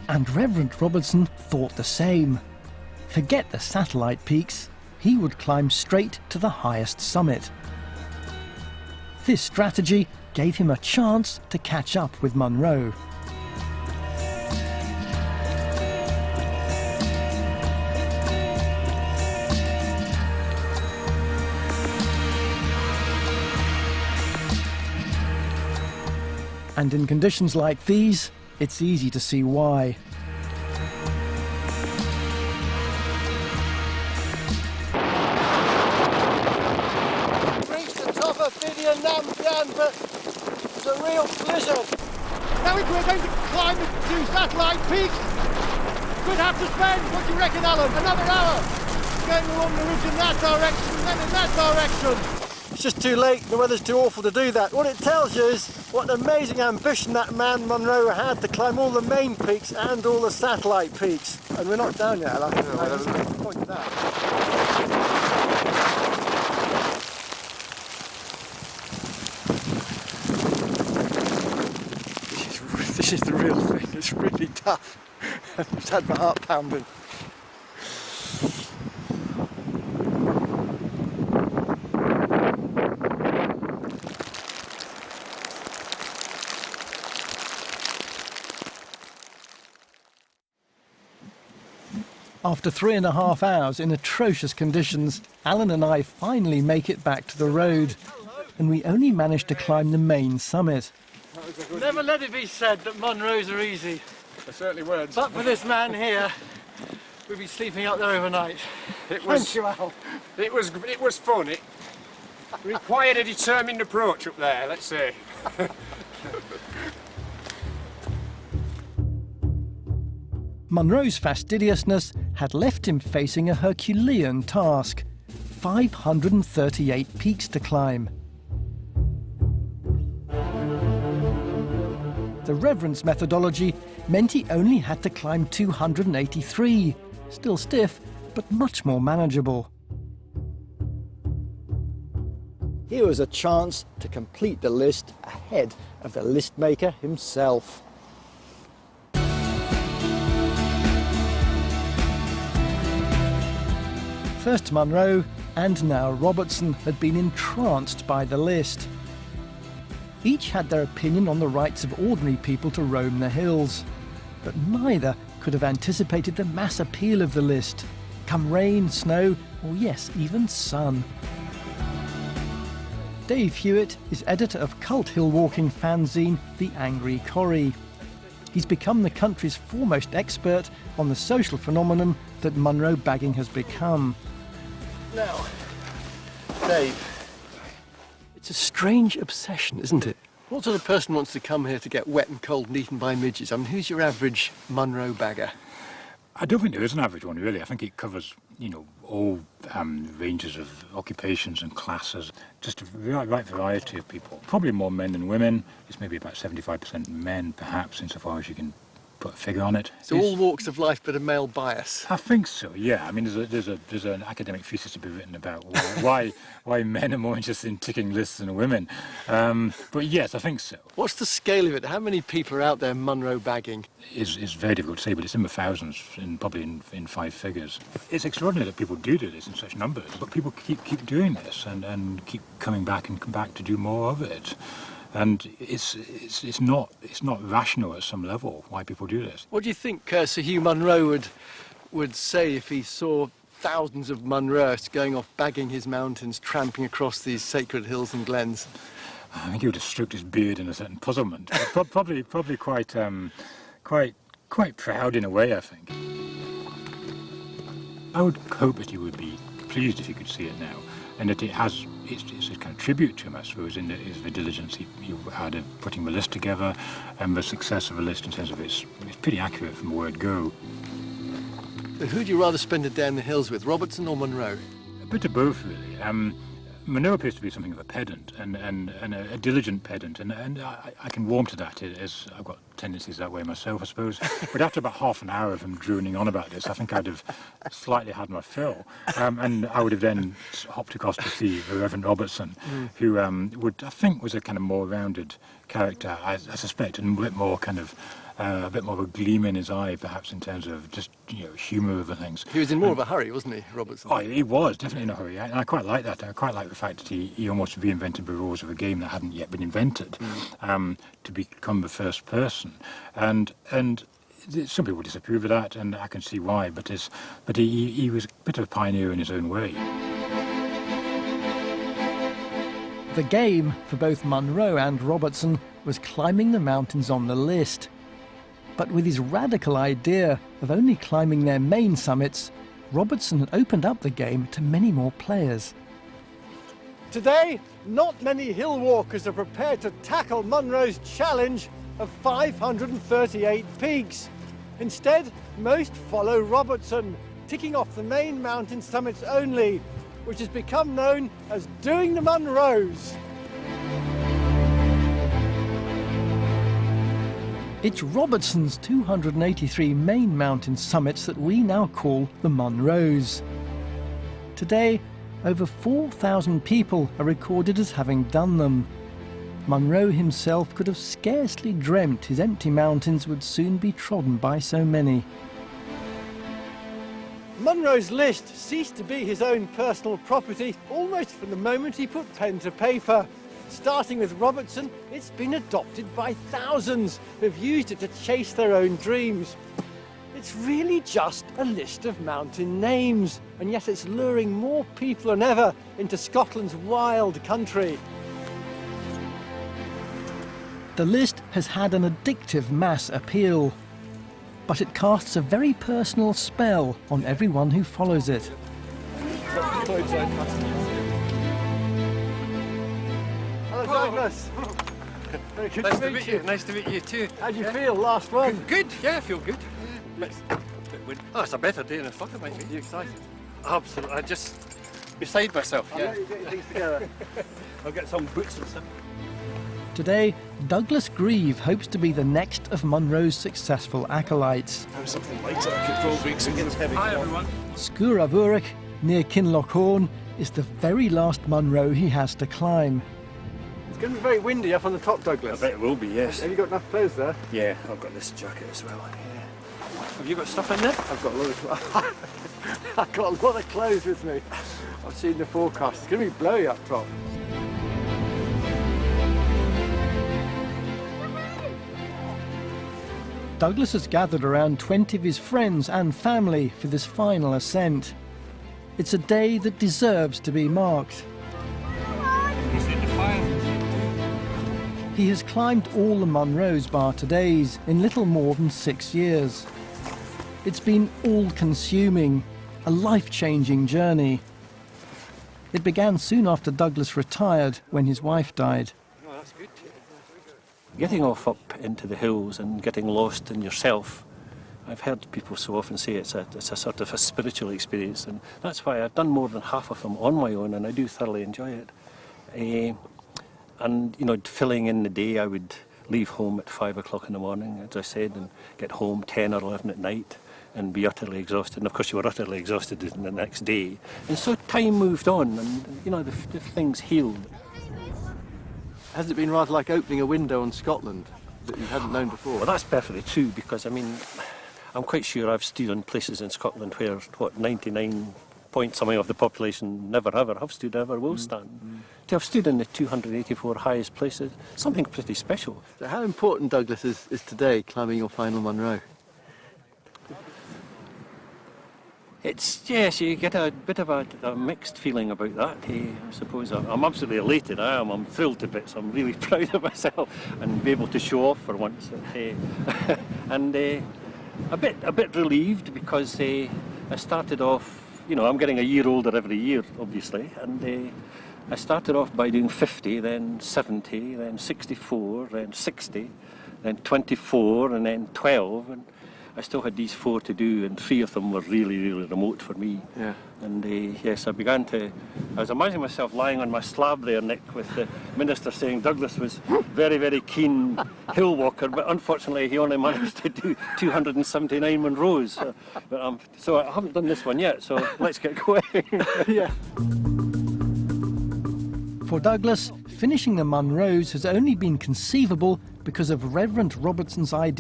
And Reverend Robertson thought the same. Forget the satellite peaks, he would climb straight to the highest summit. This strategy gave him a chance to catch up with Munro. And in conditions like these, it's easy to see why. Reached the top of Fidian Namdan, but it's a real blizzard. Now if we're going to climb the 2 satellite peaks, we'd have to spend, what do you reckon, Alan, another hour going along the ridge in that direction and then in that direction. It's just too late, the weather's too awful to do that. What it tells you is what an amazing ambition that man Munro had to climb all the main peaks and all the satellite peaks. And we're not down yet, Alan. Point to that. This is the real thing, it's really tough. I've just had my heart pounding. After 3.5 hours in atrocious conditions, Alan and I finally make it back to the road, and we only managed to climb the main summit. Never let it be said that Munros are easy. They certainly weren't. But for this man here, we'd be sleeping out there overnight. Thank you, Al. It was fun. It required a determined approach up there, let's say. Munro's fastidiousness had left him facing a Herculean task, 538 peaks to climb. The Reverend's methodology meant he only had to climb 283, still stiff, but much more manageable. Here was a chance to complete the list ahead of the list maker himself. First Munro, and now Robertson, had been entranced by the list. Each had their opinion on the rights of ordinary people to roam the hills, but neither could have anticipated the mass appeal of the list, come rain, snow, or yes, even sun. Dave Hewitt is editor of cult hill-walking fanzine The Angry Corrie. He's become the country's foremost expert on the social phenomenon that Munro bagging has become. Now, Dave, it's a strange obsession, isn't it? What sort of person wants to come here to get wet and cold and eaten by midges? I mean, who's your average Munro bagger? I don't think there is an average one, really. I think it covers, you know, all ranges of occupations and classes. Just a right variety of people. Probably more men than women. It's maybe about 75% men, perhaps, insofar as you can put a figure on it. So all walks of life, but a male bias? I think so, yeah. I mean, there's an academic thesis to be written about why men are more interested in ticking lists than women. But yes, I think so. What's the scale of it? How many people are out there Munro bagging? It's very difficult to say, but it's in the thousands, probably in 5 figures. It's extraordinary that people do this in such numbers, but people keep doing this and keep coming back to do more of it. And it's not rational at some level why people do this. What do you think Sir Hugh Munro would say if he saw thousands of Munroists going off bagging his mountains, tramping across these sacred hills and glens? I think he would have stroked his beard in a certain puzzlement. Probably quite proud in a way, I think. I would hope that he would be pleased if he could see it now, and that it's a kind of tribute to him, I suppose, in the diligence he had of putting the list together, and the success of the list in terms of it's pretty accurate from the word go. But who'd you rather spend a day in the hills with, Robertson or Munro? A bit of both, really. Munro appears to be something of a pedant, and a diligent pedant, and I can warm to that, as I've got tendencies that way myself, I suppose. But after about half an hour of him droning on about this, I think I'd have slightly had my fill, and I would have then hopped across to see the Reverend Robertson, who I think was a kind of more rounded character, I suspect, and a bit more kind of a bit more of a gleam in his eye, perhaps, in terms of just, humour over things. He was in more of a hurry, wasn't he, Robertson? Oh, he was definitely in a hurry, and I quite like that. I quite like the fact that he almost reinvented the rules of a game that hadn't yet been invented, to become the first person, and some people disapprove of that, and I can see why. But he was a bit of a pioneer in his own way. The game for both Munro and Robertson was climbing the mountains on the list. But with his radical idea of only climbing their main summits, Robertson had opened up the game to many more players. Today, not many hill walkers are prepared to tackle Munro's challenge of 538 peaks. Instead, most follow Robertson, ticking off the main mountain summits only, which has become known as doing the Munros. It's Robertson's 283 main mountain summits that we now call the Munros. Today, over 4,000 people are recorded as having done them. Munro himself could have scarcely dreamt his empty mountains would soon be trodden by so many. Munro's list ceased to be his own personal property almost from the moment he put pen to paper. Starting with Robertson, it's been adopted by thousands who've used it to chase their own dreams. It's really just a list of mountain names, and yet it's luring more people than ever into Scotland's wild country. The list has had an addictive mass appeal, but it casts a very personal spell on everyone who follows it. Hello, Douglas. Very good Nice to meet you. Nice to meet you too. How'd you feel last one? Good, yeah, I feel good. Oh, it's a better day than I thought it might be. You excited? Absolutely, I'm just beside myself. I'll Yeah. let you get your things together. I'll get some boots and stuff. Today, Douglas Grieve hopes to be the next of Munro's successful acolytes. Something lighter, control breaks against heavy. Hi everyone. Sgurravurich, near Kinlochhorn, is the very last Munro he has to climb. It's going to be very windy up on the top, Douglas. I bet it will be, yes. Have you got enough clothes there? Yeah, I've got this jacket as well. Yeah. Have you got stuff in there? I've got a lot of I've got a lot of clothes with me. I've seen the forecast. It's going to be blowy up top. Douglas has gathered around 20 of his friends and family for this final ascent. It's a day that deserves to be marked. He has climbed all the Munros bar today's in little more than 6 years. It's been all-consuming, a life-changing journey. It began soon after Douglas retired, when his wife died. Oh, that's good. Getting off up into the hills and getting lost in yourself, I've heard people so often say it's a sort of a spiritual experience, and that's why I've done more than half of them on my own, and I do thoroughly enjoy it. And, filling in the day, I would leave home at 5 o'clock in the morning, as I said, and get home 10 or 11 at night and be utterly exhausted. And of course you were utterly exhausted the next day. And so time moved on, and, the things healed. Has it been rather like opening a window on Scotland that you hadn't known before? Well, that's perfectly true, because, I'm quite sure I've stood on places in Scotland where, 99 point something of the population never ever have stood, ever will stand. To have stood in the 284 highest places, something pretty special. So how important, Douglas, is today climbing your final Munro? Yes, you get a bit of a mixed feeling about that. I suppose I'm absolutely elated. I'm thrilled to bits. I'm really proud of myself and be able to show off for once. And a bit relieved, because I started off. I'm getting a year older every year, obviously, and I started off by doing 50, then 70, then 64, then 60, then 24, and then 12, and I still had these 4 to do, and 3 of them were really, really remote for me. Yeah. And yes, I was imagining myself lying on my slab there, Nick, with the minister saying Douglas was very, very keen hill walker, but unfortunately he only managed to do 279 Munros. So I haven't done this one yet, so let's get going. Yeah. For Douglas, finishing the Munros has only been conceivable because of Reverend Robertson's idea